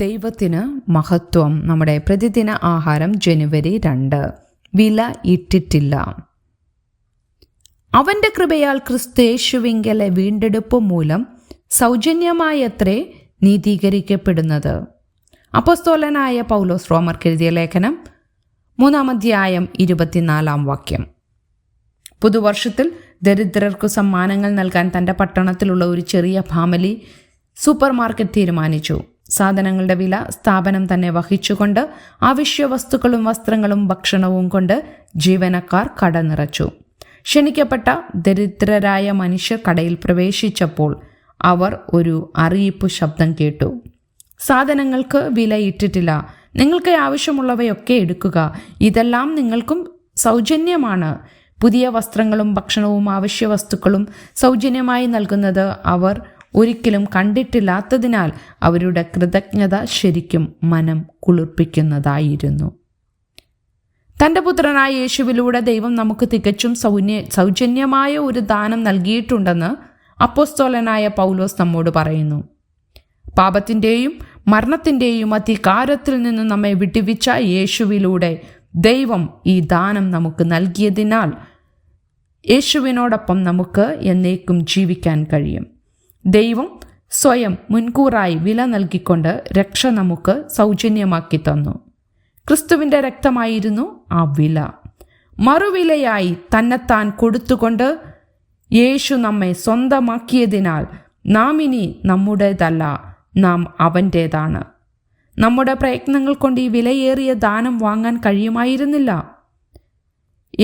ദൈവത്തിന് മഹത്വം. നമ്മുടെ പ്രതിദിന ആഹാരം ജനുവരി 2. വില ഇട്ടിട്ടില്ല. അവന്റെ കൃപയാൽ ക്രിസ്തുയേശുവിങ്കലെ വീണ്ടെടുപ്പ് മൂലം സൗജന്യമായത്രേ നീതീകരിക്കപ്പെടുന്നത്. അപ്പോസ്തലനായ പൗലോസ് റോമർക്ക് എഴുതിയ ലേഖനം 3 24 പുതുവർഷത്തിൽ ദരിദ്രർക്കു സമ്മാനങ്ങൾ നൽകാൻ തൻ്റെ പട്ടണത്തിലുള്ള ഒരു ചെറിയ ഫാമിലി സൂപ്പർ മാർക്കറ്റ് തീരുമാനിച്ചു. സാധനങ്ങളുടെ വില സ്ഥാപനം തന്നെ വഹിച്ചുകൊണ്ട് അവശ്യ വസ്തുക്കളും വസ്ത്രങ്ങളും ഭക്ഷണവും കൊണ്ട് ജീവനക്കാർ കട നിറച്ചു. ക്ഷണിക്കപ്പെട്ട ദരിദ്രരായ മനുഷ്യർ കടയിൽ പ്രവേശിച്ചപ്പോൾ അവർ ഒരു അറിയിപ്പ് ശബ്ദം കേട്ടു. സാധനങ്ങൾക്ക് വില ഇട്ടിട്ടില്ല, നിങ്ങൾക്ക് ആവശ്യമുള്ളവയൊക്കെ എടുക്കുക, ഇതെല്ലാം നിങ്ങൾക്കും സൗജന്യമാണ്. പുതിയ വസ്ത്രങ്ങളും ഭക്ഷണവും അവശ്യ വസ്തുക്കളും സൗജന്യമായി നൽകുന്നത് അവർ ഒരിക്കലും കണ്ടിട്ടില്ലാത്തതിനാൽ അവരുടെ കൃതജ്ഞത ശരിക്കും മനം കുളിർപ്പിക്കുന്നതായിരുന്നു. തൻ്റെ പുത്രനായ യേശുവിലൂടെ ദൈവം നമുക്ക് തികച്ചും സൗജന്യമായ ഒരു ദാനം നൽകിയിട്ടുണ്ടെന്ന് അപ്പോസ്തലനായ പൗലോസ് നമ്മോട് പറയുന്നു. പാപത്തിൻ്റെയും മരണത്തിൻ്റെയും അധികാരത്തിൽ നിന്ന് നമ്മെ വിടുവിച്ച യേശുവിലൂടെ ദൈവം ഈ ദാനം നമുക്ക് നൽകിയതിനാൽ യേശുവിനോടൊപ്പം നമുക്ക് എന്നേക്കും ജീവിക്കാൻ കഴിയും. ദൈവം സ്വയം മുൻകൂറായി വില നൽകിക്കൊണ്ട് രക്ഷ നമുക്ക് സൗജന്യമാക്കി തന്നു. ക്രിസ്തുവിൻ്റെ രക്തമായിരുന്നു ആ വില. മറുവിലയായി തന്നെത്താൻ കൊടുത്തുകൊണ്ട് യേശു നമ്മെ സ്വന്തമാക്കിയതിനാൽ നാം ഇനി നമ്മുടേതല്ല, നാം അവൻ്റേതാണ്. നമ്മുടെ പ്രയത്നങ്ങൾ കൊണ്ട് ഈ വിലയേറിയ ദാനം വാങ്ങാൻ കഴിയുമായിരുന്നില്ല.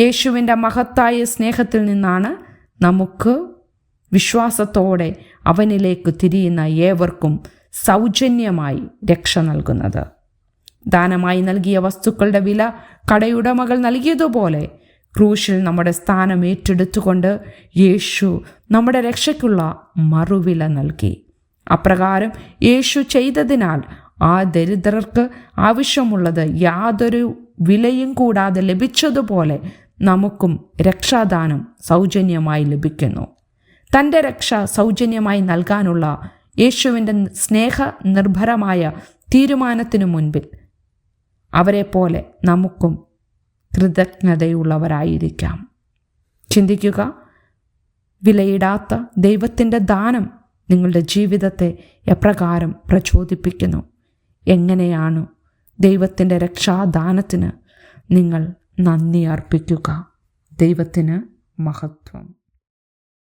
യേശുവിൻ്റെ മഹത്തായ സ്നേഹത്തിൽ നിന്നാണ് നമുക്ക് വിശ്വാസത്തോടെ അവനിലേക്ക് തിരിയുന്ന ഏവർക്കും സൗജന്യമായി രക്ഷ നൽകുന്നത്. ദാനമായി നൽകിയ വസ്തുക്കളുടെ വില കടയുടമകൾ നൽകിയതുപോലെ ക്രൂശിൽ നമ്മുടെ സ്ഥാനം ഏറ്റെടുത്തുകൊണ്ട് യേശു നമ്മുടെ രക്ഷയ്ക്കുള്ള മറുവില നൽകി. അപ്രകാരം യേശു ചെയ്തതിനാൽ ആ ദരിദ്രർക്ക് ആവശ്യമുള്ളത് യാതൊരു വിലയും കൂടാതെ ലഭിച്ചതുപോലെ നമുക്കും രക്ഷാദാനം സൗജന്യമായി ലഭിക്കുന്നു. തൻ്റെ രക്ഷ സൗജന്യമായി നൽകാനുള്ള യേശുവിൻ്റെ സ്നേഹ നിർഭരമായ തീരുമാനത്തിനു മുൻപിൽ അവരെ പോലെ നമുക്കും കൃതജ്ഞതയുള്ളവരായിരിക്കാം. ചിന്തിക്കുക, വിലയിടാത്ത ദൈവത്തിൻ്റെ ദാനം നിങ്ങളുടെ ജീവിതത്തെ എപ്രകാരം പ്രചോദിപ്പിക്കുന്നു? എങ്ങനെയാണ് ദൈവത്തിൻ്റെ രക്ഷാദാനത്തിന് നിങ്ങൾ നന്ദി അർപ്പിക്കുക? ദൈവത്തിന് മഹത്വം.